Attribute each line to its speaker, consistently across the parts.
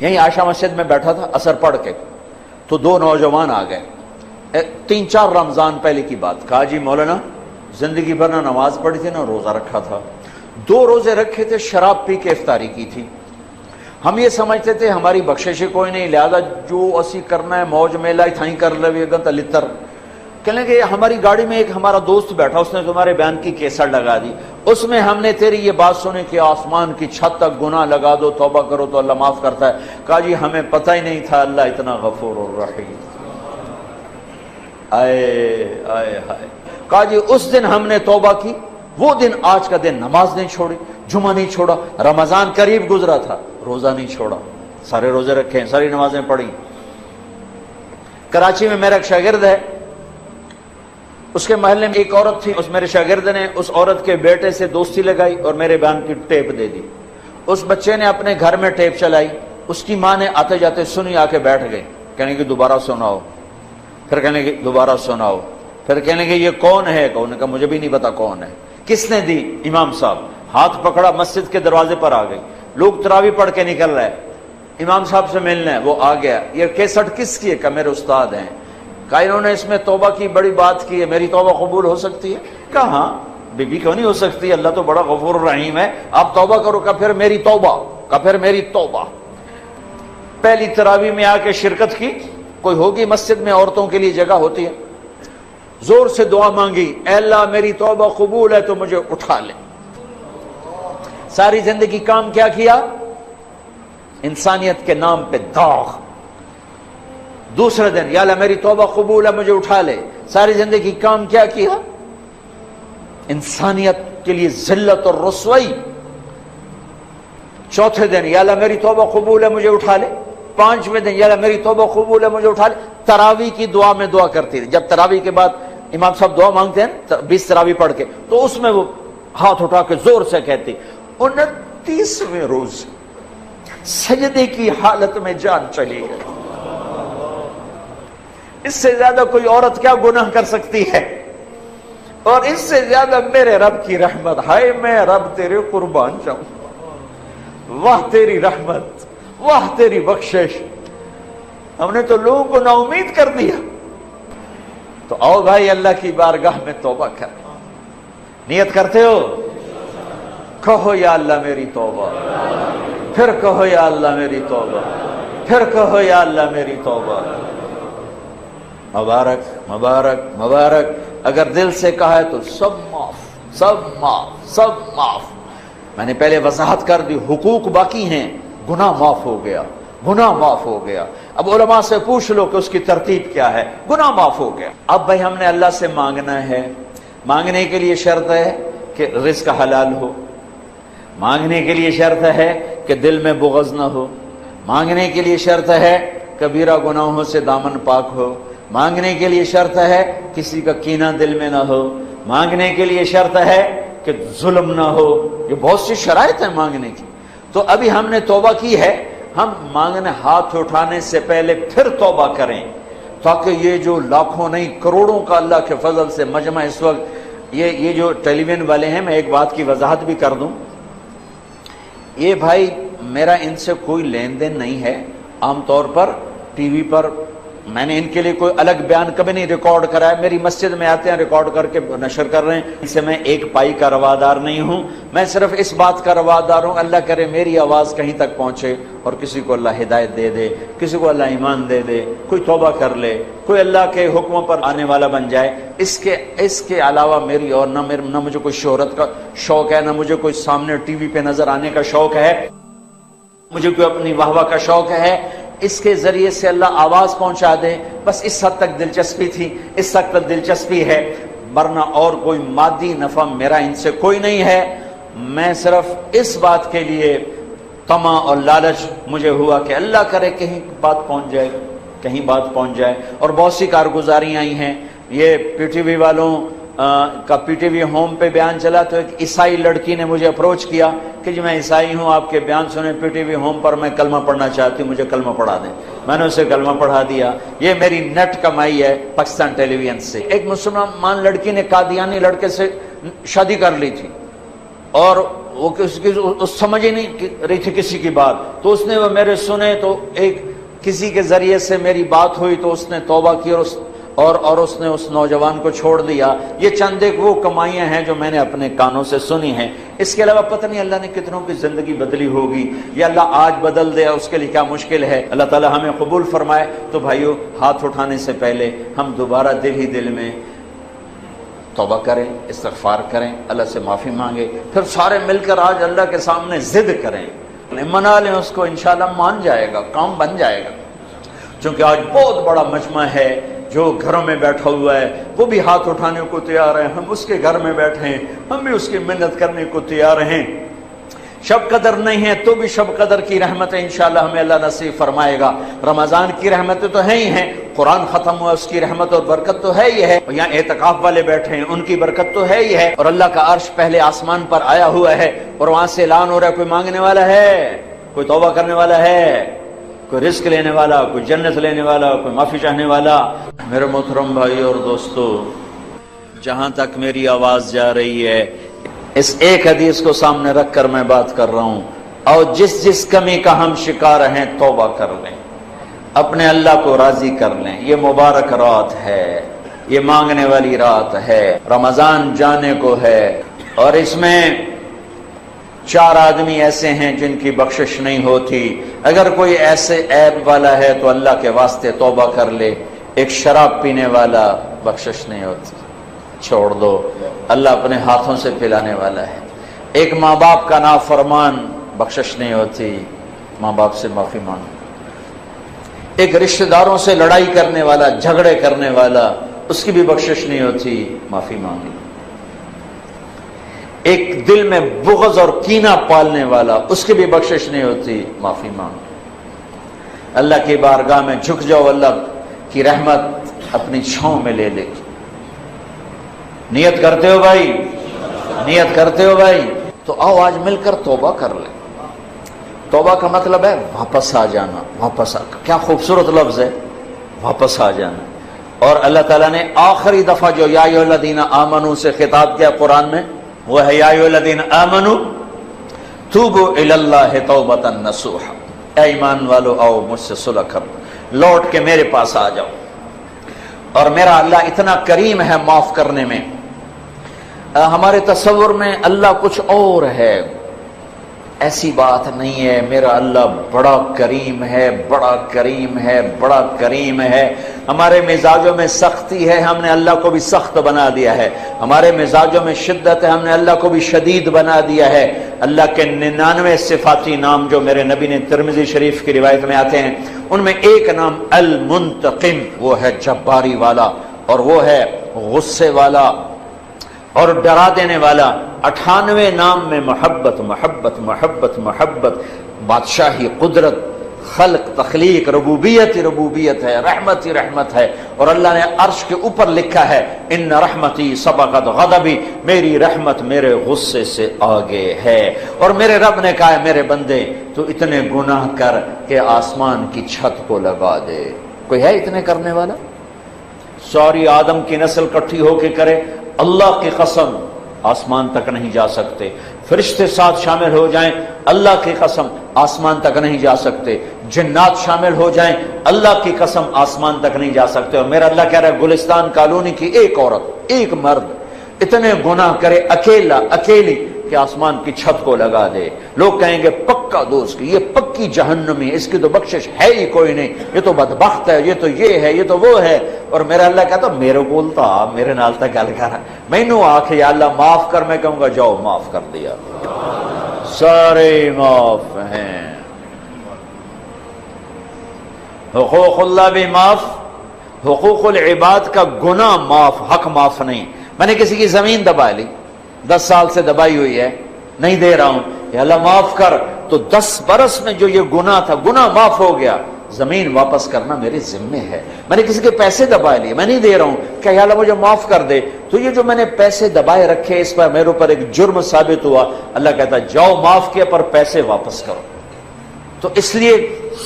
Speaker 1: یہیں عائشہ مسجد میں بیٹھا تھا اثر پڑھ کے، تو دو نوجوان آ گئے، 3-4 رمضان پہلے کی بات، کہا جی مولانا زندگی بھر نہ نماز پڑھی تھی نہ روزہ رکھا تھا، 2 روزے رکھے تھے، شراب پی کے افطاری کی تھی، ہم یہ سمجھتے تھے ہماری بخشش کوئی نہیں، لہذا جو اسی کرنا ہے موج میلہ تھائیں کر لے گا لتر۔ کہنے کہ ہماری گاڑی میں ایک ہمارا دوست بیٹھا، اس نے تمہارے بیان کی کیسٹ لگا دی، اس میں ہم نے تیری یہ بات سنی کہ آسمان کی چھت تک گناہ لگا دو، توبہ کرو تو اللہ معاف کرتا ہے۔ کہا جی ہمیں پتہ ہی نہیں تھا اللہ اتنا غفور الرحیم۔ آئے آئے ہائے۔ کہا جی اس دن ہم نے توبہ کی، وہ دن آج کا دن نماز نہیں چھوڑی، جمعہ نہیں چھوڑا، رمضان قریب گزرا تھا روزہ نہیں چھوڑا، سارے روزے رکھے، ساری نمازیں پڑھی۔ کراچی میں میرا ایک شاگرد ہے، اس کے محلے میں ایک عورت تھی، اس میرے شاگرد نے اس عورت کے بیٹے سے دوستی لگائی اور میرے بیان کی ٹیپ دے دی۔ اس بچے نے اپنے گھر میں ٹیپ چلائی، اس کی ماں نے آتے جاتے سنی، آ کے بیٹھ گئی، کہنے کہ دوبارہ سناؤ، پھر کہنے کہ دوبارہ سناؤ، پھر کہنے کہ یہ کون ہے؟ کون کا مجھے بھی نہیں پتا کون ہے۔ کس نے دی؟ امام صاحب۔ ہاتھ پکڑا، مسجد کے دروازے پر آ گئی، لوگ تراویح پڑھ کے نکل رہے، امام صاحب سے ملنا ہے، وہ آ گیا۔ یہ کیسٹ کس کی ہے؟ کہ میرے استاد ہیں۔ کہا انہوں نے اس میں توبہ کی بڑی بات کی ہے، میری توبہ قبول ہو سکتی ہے؟ کہا ہاں، بی بی کیوں نہیں ہو سکتی، اللہ تو بڑا غفور الرحیم ہے، آپ توبہ کرو۔ کہا پھر میری توبہ، کہا پھر میری توبہ۔ پہلی تراویح میں آ کے شرکت کی، کوئی ہوگی مسجد میں عورتوں کے لیے جگہ ہوتی ہے، زور سے دعا مانگی، اے اللہ میری توبہ قبول ہے تو مجھے اٹھا لے۔ ساری زندگی کام کیا کیا؟ انسانیت کے نام پہ داغ۔ دوسرے دن یا اللہ میری توبہ قبول ہے مجھے اٹھا لے۔ ساری زندگی کام کیا کیا؟ انسانیت کے لیے ذلت اور رسوائی۔ چوتھے دن یا اللہ میری توبہ قبول ہے مجھے اٹھا لے۔ پانچویں دن یا اللہ میری توبہ قبول ہے مجھے اٹھا لے۔ تراویح کی دعا میں دعا کرتی تھی، جب تراویح کے بعد امام صاحب دعا مانگتے ہیں 20 تراویح پڑھ کے، تو اس میں وہ ہاتھ اٹھا کے زور سے کہتی 29ویں روز سجدے کی حالت میں جان چلی گئی۔ اس سے زیادہ کوئی عورت کیا گناہ کر سکتی ہے؟ اور اس سے زیادہ میرے رب کی رحمت، ہائے میں رب تیرے قربان جاؤں، واہ تیری رحمت، واہ تیری بخشش۔ ہم نے تو لوگوں کو نا امید کر دیا۔ تو آؤ بھائی اللہ کی بارگاہ میں توبہ کر، نیت کرتے ہو؟ کہو یا اللہ میری توبہ، پھر کہو یا اللہ میری توبہ، پھر کہو یا اللہ میری توبہ۔ مبارک مبارک مبارک۔ اگر دل سے کہا ہے تو سب معاف، سب معاف، سب معاف۔ میں نے پہلے وضاحت کر دی، حقوق باقی ہیں، گناہ معاف ہو گیا، گناہ معاف ہو گیا۔ اب علماء سے پوچھ لو کہ اس کی ترتیب کیا ہے، گناہ معاف ہو گیا۔ اب بھائی ہم نے اللہ سے مانگنا ہے، مانگنے کے لیے شرط ہے کہ رزق حلال ہو، مانگنے کے لیے شرط ہے کہ دل میں بغض نہ ہو، مانگنے کے لیے شرط ہے کبیرہ گناہوں سے دامن پاک ہو، مانگنے کے لیے شرط ہے کسی کا کینہ دل میں نہ ہو، مانگنے کے لیے شرط ہے کہ ظلم نہ ہو۔ یہ بہت سی شرائط ہیں مانگنے کی۔ تو ابھی ہم نے توبہ کی ہے، ہم مانگنے ہاتھ اٹھانے سے پہلے پھر توبہ کریں، تاکہ یہ جو لاکھوں نہیں کروڑوں کا اللہ کے فضل سے مجمع اس وقت یہ جو ٹیلی ویژن والے ہیں، میں ایک بات کی وضاحت بھی کر دوں، یہ بھائی میرا ان سے کوئی لین دین نہیں ہے۔ عام طور پر ٹی وی پر میں نے ان کے لیے کوئی الگ بیان کبھی نہیں ریکارڈ کرا ہے، میری مسجد میں آتے ہیں ریکارڈ کر کے نشر کر رہے ہیں، ان سے میں ایک پائی کا روادار نہیں ہوں۔ میں صرف اس بات کا روادار ہوں اللہ کرے میری آواز کہیں تک پہنچے اور کسی کو اللہ ہدایت دے دے، کسی کو اللہ ایمان دے دے، کوئی توبہ کر لے، کوئی اللہ کے حکموں پر آنے والا بن جائے۔ اس کے علاوہ میری اور نہ مجھے کوئی شہرت کا شوق ہے، نہ مجھے کوئی سامنے ٹی وی پہ نظر آنے کا شوق ہے، مجھے کوئی اپنی واہ واہ کا شوق ہے۔ اس کے ذریعے سے اللہ آواز پہنچا دے، بس اس حد تک دلچسپی تھی، اس حد تک دلچسپی ہے، ورنہ اور کوئی مادی نفع میرا ان سے کوئی نہیں ہے۔ میں صرف اس بات کے لیے طمع اور لالچ مجھے ہوا کہ اللہ کرے کہیں بات پہنچ جائے، کہیں بات پہنچ جائے۔ اور بہت سی کارگزاریاں آئی ہیں، یہ پی ٹی وی والوں کا پی ٹی وی ہوم پہ بیان چلا تو ایک عیسائی لڑکی نے مجھے اپروچ کیا کہ جی میں عیسائی ہوں، آپ کے بیان سنے پی ٹی وی ہوم پر، میں کلمہ پڑھنا چاہتی ہوں، مجھے کلمہ پڑھا دیں۔ میں نے اسے کلمہ پڑھا دیا۔ یہ میری نیٹ کمائی ہے پاکستان ٹیلی ویژن سے۔ ایک مسلمان لڑکی نے قادیانی لڑکے سے شادی کر لی تھی اور وہ سمجھ ہی نہیں رہی تھی کسی کی بات، تو اس نے وہ میرے سنے، تو ایک کسی کے ذریعے سے میری بات ہوئی تو اس نے توبہ کی اور اس نے اس نوجوان کو چھوڑ دیا۔ یہ چند ایک وہ کمائیاں ہیں جو میں نے اپنے کانوں سے سنی ہیں، اس کے علاوہ پتہ نہیں اللہ نے کتنوں کی زندگی بدلی ہوگی، یا اللہ آج بدل دے اس کے لیے کیا مشکل ہے۔ اللہ تعالی ہمیں قبول فرمائے۔ تو بھائیو، ہاتھ اٹھانے سے پہلے ہم دوبارہ دل ہی دل میں توبہ کریں، استغفار کریں، اللہ سے معافی مانگے، پھر سارے مل کر آج اللہ کے سامنے ضد کریں، منا لیں اس کو، انشاءاللہ مان جائے گا، کام بن جائے گا۔ چونکہ آج بہت بڑا مجمع ہے، جو گھروں میں بیٹھا ہوا ہے وہ بھی ہاتھ اٹھانے کو تیار ہے، ہم اس کے گھر میں بیٹھے ہیں، ہم بھی اس کی منت کرنے کو تیار ہیں۔ شب قدر نہیں ہے تو بھی شب قدر کی رحمتیں انشاءاللہ ہمیں اللہ نصیب فرمائے گا۔ رمضان کی رحمتیں تو ہیں ہی ہیں، قرآن ختم ہوا اس کی رحمت اور برکت تو ہے ہی ہے، اور یہاں اعتکاف والے بیٹھے ہیں ان کی برکت تو ہے ہی ہے، اور اللہ کا عرش پہلے آسمان پر آیا ہوا ہے، اور وہاں سے اعلان ہو رہا ہے کوئی مانگنے والا ہے، کوئی توبہ کرنے والا ہے، کوئی رزق لینے والا، کوئی جنت لینے والا، کوئی معافی چاہنے والا۔ میرے محترم بھائی اور دوستو، جہاں تک میری آواز جا رہی ہے اس ایک حدیث کو سامنے رکھ کر میں بات کر رہا ہوں، اور جس کمی کا ہم شکار ہیں توبہ کر لیں، اپنے اللہ کو راضی کر لیں۔ یہ مبارک رات ہے، یہ مانگنے والی رات ہے، رمضان جانے کو ہے، اور اس میں 4 آدمی ایسے ہیں جن کی بخشش نہیں ہوتی۔ اگر کوئی ایسے عیب والا ہے تو اللہ کے واسطے توبہ کر لے۔ ایک شراب پینے والا، بخشش نہیں ہوتی، چھوڑ دو، اللہ اپنے ہاتھوں سے پلانے والا ہے۔ ایک ماں باپ کا نافرمان، بخشش نہیں ہوتی، ماں باپ سے معافی مانگو۔ ایک رشتہ داروں سے لڑائی کرنے والا، جھگڑے کرنے والا، اس کی بھی بخشش نہیں ہوتی، معافی مانگی۔ ایک دل میں بغض اور کینہ پالنے والا، اس کی بھی بخشش نہیں ہوتی، معافی مانگو۔ اللہ کی بارگاہ میں جھک جاؤ، اللہ کی رحمت اپنی چھاؤں میں لے لے گی۔ نیت کرتے ہو بھائی؟ نیت کرتے ہو بھائی؟ تو آؤ آج مل کر توبہ کر لیں۔ توبہ کا مطلب ہے واپس آ جانا، واپس آ، کیا خوبصورت لفظ ہے، واپس آ جانا۔ اور اللہ تعالیٰ نے آخری دفعہ جو یا ایھا الذین آمنوا سے خطاب کیا قرآن میں، وہ ہے یا ایھا الذین آمنوا توبوا الی اللہ توبۃ نصوحا، اے ایمان والو آؤ مجھ سے صلح کر، لوٹ کے میرے پاس آ جاؤ۔ اور میرا اللہ اتنا کریم ہے معاف کرنے میں، ہمارے تصور میں اللہ کچھ اور ہے، ایسی بات نہیں ہے۔ میرا اللہ بڑا کریم ہے، بڑا کریم ہے، بڑا کریم ہے۔ ہمارے مزاجوں میں سختی ہے، ہم نے اللہ کو بھی سخت بنا دیا ہے۔ ہمارے مزاجوں میں شدت ہے، ہم نے اللہ کو بھی شدید بنا دیا ہے۔ اللہ کے 99 صفاتی نام جو میرے نبی نے ترمذی شریف کی روایت میں آتے ہیں، ان میں ایک نام المنتقم، وہ ہے جباری والا، اور وہ ہے غصے والا اور ڈرا دینے والا۔ 98 نام میں محبت محبت محبت محبت، بادشاہی، قدرت، خلق، تخلیق، ربوبیت ہی ربوبیت ہے، رحمت ہی رحمت ہے۔ اور اللہ نے عرش کے اوپر لکھا ہے ان رحمتی سبقت غضبی، میری رحمت میرے غصے سے آگے ہے۔ اور میرے رب نے کہا ہے میرے بندے تو اتنے گناہ کر کہ آسمان کی چھت کو لگا دے۔ کوئی ہے اتنے کرنے والا؟ ساری آدم کی نسل کٹھی ہو کے کرے، اللہ کی قسم آسمان تک نہیں جا سکتے۔ فرشتے ساتھ شامل ہو جائیں، اللہ کی قسم آسمان تک نہیں جا سکتے۔ جنات شامل ہو جائیں، اللہ کی قسم آسمان تک نہیں جا سکتے۔ اور میرا اللہ کہہ رہا ہے گلستان کالونی کی ایک عورت، ایک مرد اتنے گناہ کرے اکیلا، اکیلی، کہ آسمان کی چھت کو لگا دے۔ لوگ کہیں گے پکا دوست، یہ پکی جہنمی، اس کی تو بخشش ہے ہی کوئی نہیں، یہ تو بدبخت ہے، یہ تو یہ ہے، یہ تو وہ ہے۔ اور میرا اللہ کہتا میرے بولتا، میرے نال تک گل کر، مینوں آکھ یا اللہ معاف کر، میں کہوں گا جاؤ معاف کر دیا، سارے معاف ہیں۔ حقوق اللہ بھی معاف، حقوق العباد کا گناہ معاف، حق معاف نہیں۔ میں نے کسی کی زمین دبا لی، 10 سال سے دبائی ہوئی ہے، نہیں دے رہا ہوں، یا اللہ معاف کر، تو 10 برس میں جو یہ گناہ تھا، گناہ معاف ہو گیا، زمین واپس کرنا میرے ذمے ہے۔ میں نے کسی کے پیسے دبائے لیے، میں نہیں دے رہا ہوں، کہ یا اللہ مجھے معاف کر دے، تو یہ جو میں نے پیسے دبائے رکھے اس پر میرے اوپر ایک جرم ثابت ہوا، اللہ کہتا جاؤ معاف کیا پر پیسے واپس کرو۔ تو اس لیے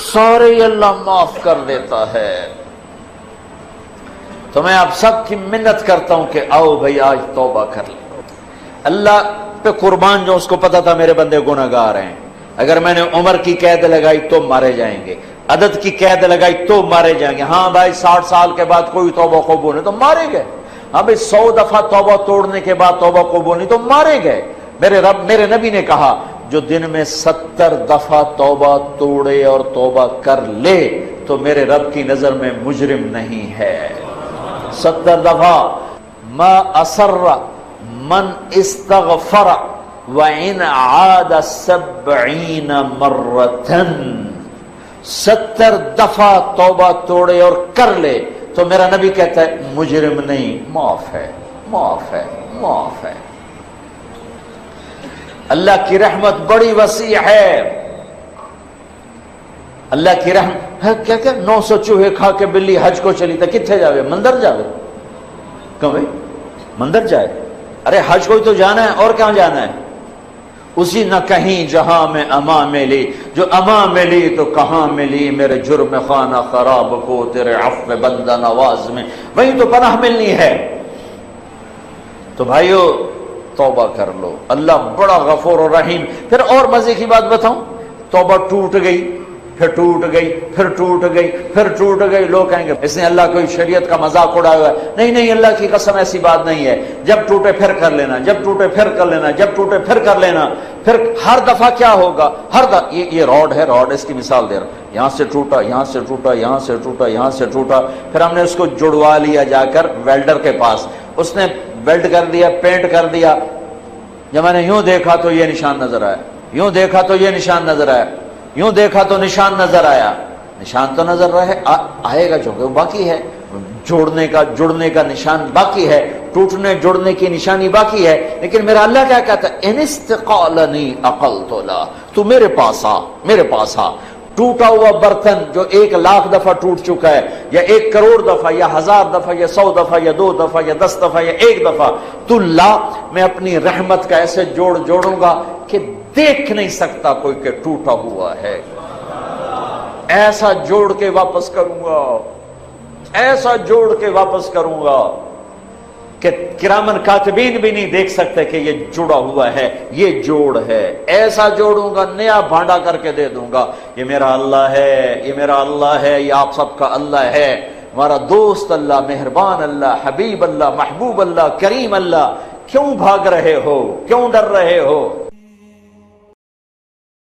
Speaker 1: سارے اللہ معاف کر دیتا ہے۔ تو میں آپ سب کی منت کرتا ہوں کہ آؤ بھائی آج توبہ کر لیں۔ اللہ پہ قربان جو اس کو پتا تھا میرے بندے گناہگار ہیں، اگر میں نے عمر کی قید لگائی تو مارے جائیں گے، عدد کی قید لگائی تو مارے جائیں گے، ہاں بھائی 60 سال کے بعد کوئی توبہ قبول نہیں تو مارے گئے، ہاں بھائی 100 دفعہ توبہ توڑنے کے بعد توبہ قبول نہیں تو مارے گئے۔ میرے نبی نے کہا جو دن میں 70 دفعہ توبہ توڑے اور توبہ کر لے تو میرے رب کی نظر میں مجرم نہیں ہے۔ 70 دفعہ ما اسر من استغفر وَإِنْ عَادَ 70 مرتن، 70 دفعہ توبہ توڑے اور کر لے تو میرا نبی کہتا ہے مجرم نہیں، معاف ہے، معاف ہے، معاف ہے۔ اللہ کی رحمت بڑی وسیع ہے، اللہ کی رحمت کیا 900 چوہے کھا کے بلی حج کو چلی تھا، کتنے جاوے؟ مندر جاوے؟ کیوں بھائی مندر جائے؟ ارے حج کو تو جانا ہے، اور کہاں جانا ہے؟ اسی نہ کہیں جہاں میں اما ملی، جو اما ملی تو کہاں ملی، میرے جرم خانہ خراب کو تیرے عفو بندہ نواز میں، وہیں تو پناہ ملنی ہے۔ تو بھائیو توبہ کر لو، اللہ بڑا غفور و رحیم۔ پھر اور مزے کی بات بتاؤں، توبہ ٹوٹ گئی، پھر ٹوٹ گئی، پھر ٹوٹ گئی، پھر ٹوٹ گئی، لوگ کہیں گے اس نے اللہ کوئی شریعت کا مذاق اڑایا ہوا ہے۔ نہیں نہیں، اللہ کی قسم ایسی بات نہیں ہے، جب ٹوٹے پھر کر لینا، جب ٹوٹے پھر کر لینا، جب ٹوٹے پھر کر لینا۔ پھر ہر دفعہ کیا ہوگا، یہ راڈ ہے، راڈ اس کی مثال دے رہا ہوں، یہاں سے ٹوٹا، یہاں سے ٹوٹا، یہاں سے ٹوٹا، یہاں سے ٹوٹا، پھر ہم نے اس کو جڑوا لیا جا کر ویلڈر کے پاس، اس نے ویلڈ کر دیا، پینٹ کر دیا، جب میں نے یوں دیکھا تو یہ نشان نظر آیا، یوں دیکھا تو یہ نشان نظر آیا، یوں دیکھا تو نشان نظر آیا، نشان تو نظر رہے آئے گا چونکہ وہ باقی ہے، جڑنے کا نشان باقی ہے، ٹوٹنے جڑنے کی نشانی باقی ہے۔ لیکن میرا اللہ کیا کہتا ہے، ان استقالنی عقلت لا، تو میرے پاس آ، میرے پاس آ۔ ٹوٹا ہوا برتن جو 1,00,000 دفعہ ٹوٹ چکا ہے، یا 1 کروڑ دفعہ، یا 1000 دفعہ، یا 100 دفعہ، یا 2 دفعہ، یا 10 دفعہ، یا 1 دفعہ، تو لا، میں اپنی رحمت کا ایسے جوڑوں گا کہ دیکھ نہیں سکتا کوئی کہ ٹوٹا ہوا ہے، ایسا جوڑ کے واپس کروں گا، ایسا جوڑ کے واپس کروں گا کہ کرامن کاتبین بھی نہیں دیکھ سکتے کہ یہ جڑا ہوا ہے، یہ جوڑ ہے، ایسا جوڑوں گا، نیا بھانڈا کر کے دے دوں گا۔ یہ میرا اللہ ہے، یہ میرا اللہ ہے، یہ آپ سب کا اللہ ہے، ہمارا دوست اللہ، مہربان اللہ، حبیب اللہ، محبوب اللہ، کریم اللہ۔ کیوں بھاگ رہے ہو، کیوں ڈر رہے ہو؟